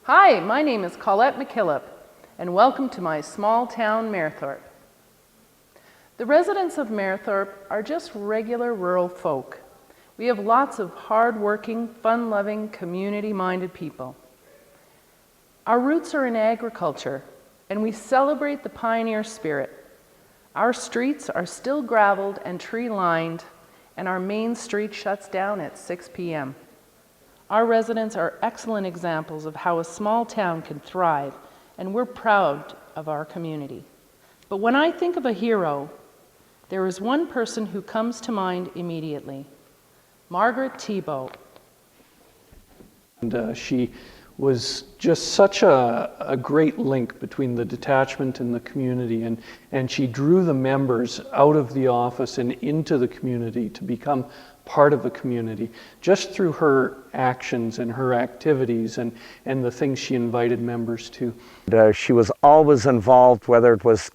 Hi, my name is Colette McKillop, and welcome to my small town, Mayerthorpe. The residents of Mayerthorpe are just regular rural folk. We have lots of hard-working, fun-loving, community-minded people. Our roots are in agriculture, and we celebrate the pioneer spirit. Our streets are still graveled and tree-lined, and our main street shuts down at 6 p.m. Our residents are excellent examples of how a small town can thrive, and we're proud of our community. But when I think of a hero, there is one person who comes to mind immediately: Margaret Thibault. And she was just such a great link between the detachment and the community, and she drew the members out of the office and into the community to become part of the community just through her actions and her activities and the things she invited members to. She was always involved, whether it was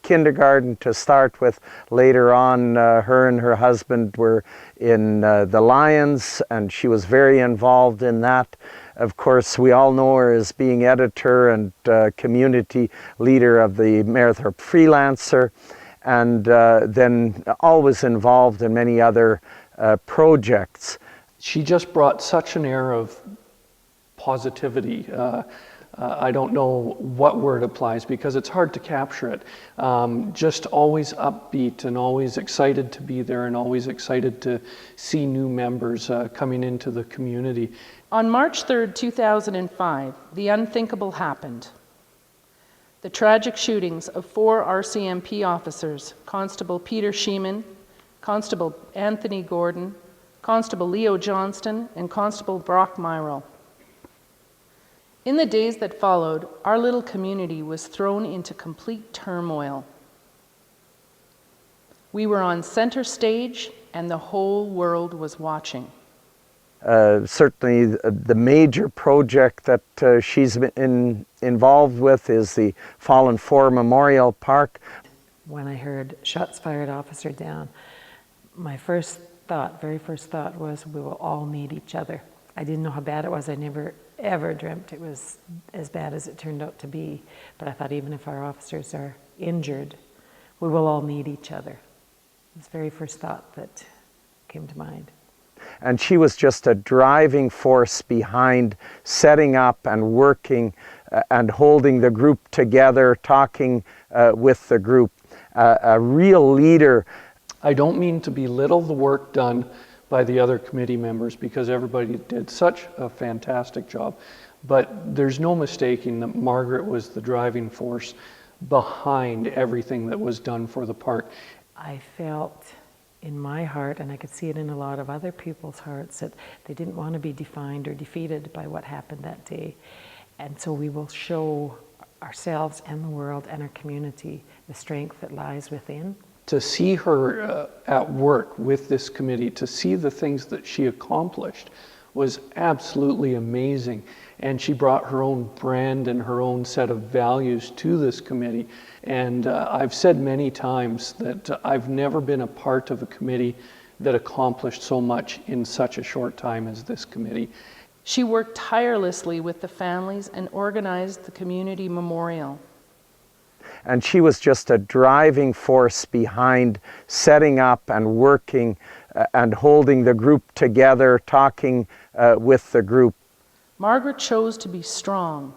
kindergarten to start with. Later on, her and her husband were in the Lions, and she was very involved in that. Of course, we all know her as being editor and community leader of the Mayerthorpe Freelancer, and then always involved in many other projects. She just brought such an air of positivity. I don't know what word applies because it's hard to capture it. Just always upbeat and always excited to be there and always excited to see new members coming into the community. On March 3rd, 2005, the unthinkable happened. The tragic shootings of 4 RCMP officers, Constable Peter Sheeman, Constable Anthony Gordon, Constable Leo Johnston, and Constable Brock Myrell. In the days that followed, our little community was thrown into complete turmoil. We were on center stage, and the whole world was watching. Certainly the major project that she's been involved with is the Fallen 4 Memorial Park. When I heard shots fired, officer down, my very first thought was, we will all need each other. I didn't know how bad it was. I never ever dreamt it was as bad as it turned out to be. But I thought, even if our officers are injured, we will all need each other. It was the very first thought that came to mind. And she was just a driving force behind setting up and working and holding the group together, talking with the group. A real leader. I don't mean to belittle the work done by the other committee members, because everybody did such a fantastic job. But there's no mistaking that Margaret was the driving force behind everything that was done for the park. I felt in my heart, and I could see it in a lot of other people's hearts, that they didn't want to be defined or defeated by what happened that day. And so we will show ourselves and the world and our community the strength that lies within. To see her at work with this committee, to see the things that she accomplished, was absolutely amazing. And she brought her own brand and her own set of values to this committee. And I've said many times that I've never been a part of a committee that accomplished so much in such a short time as this committee. She worked tirelessly with the families and organized the community memorial. And she was just a driving force behind setting up and working and holding the group together, talking with the group. Margaret chose to be strong.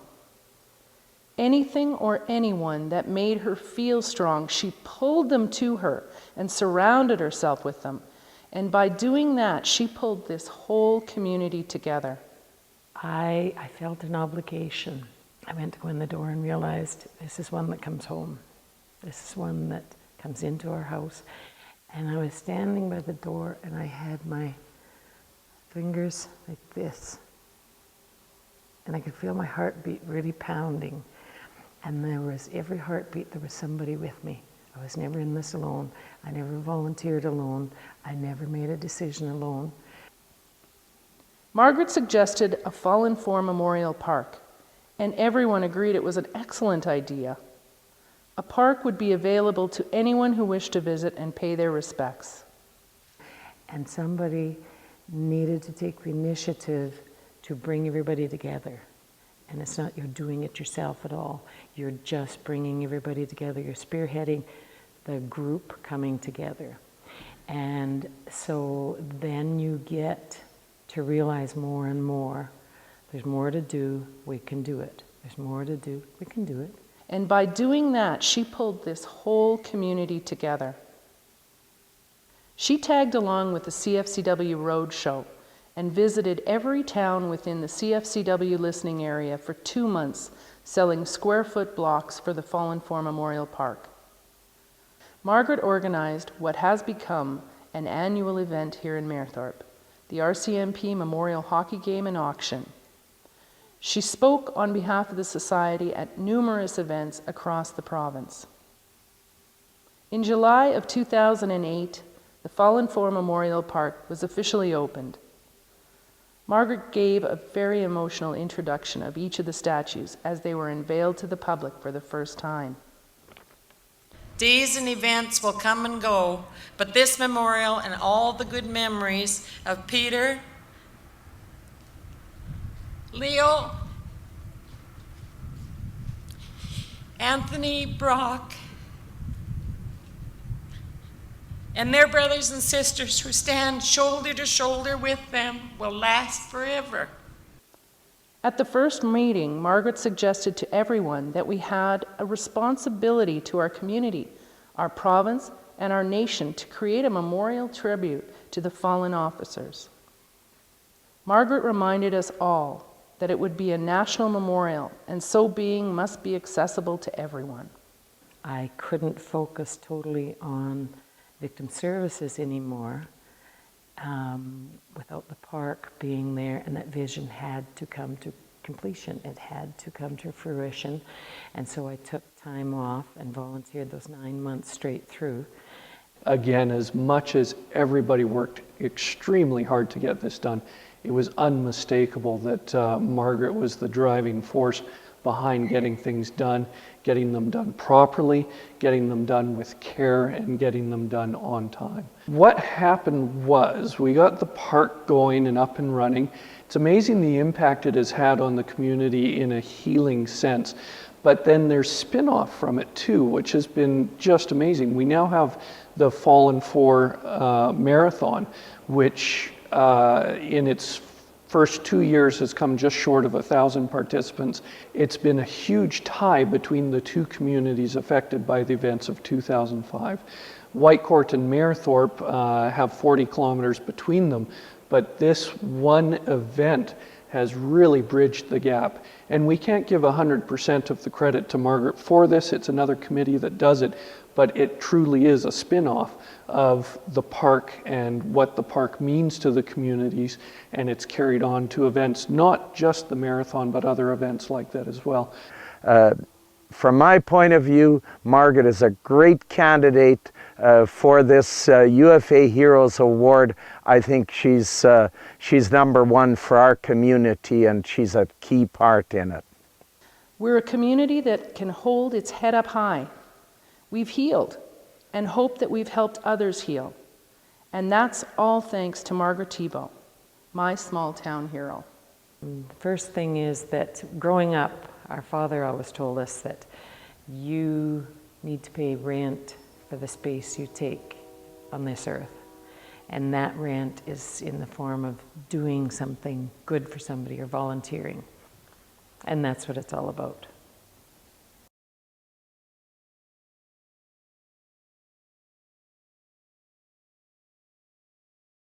Anything or anyone that made her feel strong, she pulled them to her and surrounded herself with them. And by doing that, she pulled this whole community together. I felt an obligation. I went to go in the door and realized, this is one that comes home. This is one that comes into our house. And I was standing by the door, and I had my fingers like this. And I could feel my heartbeat really pounding. And there was, every heartbeat, there was somebody with me. I was never in this alone. I never volunteered alone. I never made a decision alone. Margaret suggested a Fallen 4 Memorial Park, and everyone agreed it was an excellent idea. A park would be available to anyone who wished to visit and pay their respects. And somebody needed to take the initiative to bring everybody together And it's not you're doing it yourself at all. You're just bringing everybody together. You're spearheading the group coming together. And so then you get to realize more and more, there's more to do, we can do it. There's more to do, we can do it. And by doing that, she pulled this whole community together. She tagged along with the CFCW Roadshow and visited every town within the CFCW listening area for 2 months, selling square-foot blocks for the Fallen Four Memorial Park. Margaret organized what has become an annual event here in Mayerthorpe, the RCMP Memorial Hockey Game and Auction. She spoke on behalf of the Society at numerous events across the province. In July of 2008, the Fallen Four Memorial Park was officially opened. Margaret gave a very emotional introduction of each of the statues as they were unveiled to the public for the first time. Days and events will come and go, but this memorial and all the good memories of Peter, Leo, Anthony, Brock, and their brothers and sisters who stand shoulder to shoulder with them will last forever. At the first meeting, Margaret suggested to everyone that we had a responsibility to our community, our province, and our nation to create a memorial tribute to the fallen officers. Margaret reminded us all that it would be a national memorial, and so being must be accessible to everyone. I couldn't focus totally on victim services anymore without the park being there, and that vision had to come to completion. It had to come to fruition. And so I took time off and volunteered those 9 months straight through. Again, as much as everybody worked extremely hard to get this done, it was unmistakable that Margaret was the driving force behind getting things done, getting them done properly, getting them done with care, and getting them done on time. What happened was we got the park going and up and running. It's amazing the impact it has had on the community in a healing sense. But then there's spin-off from it too, which has been just amazing. We now have the Fallen Four Marathon, which in its first 2 years has come just short of 1,000 participants. It's been a huge tie between the two communities affected by the events of 2005. Whitecourt and Mayerthorpe have 40 kilometers between them, but this one event has really bridged the gap. And we can't give 100% of the credit to Margaret for this. It's another committee that does it, but it truly is a spin-off of the park and what the park means to the communities, and it's carried on to events, not just the marathon, but other events like that as well. From my point of view, Margaret is a great candidate for this UFA Heroes Award. I think she's number one for our community, and she's a key part in it. We're a community that can hold its head up high. We've healed and hope that we've helped others heal. And that's all thanks to Margaret Thibault, my small town hero. The first thing is that growing up, our father always told us that you need to pay rent for the space you take on this earth. And that rent is in the form of doing something good for somebody or volunteering. And that's what it's all about.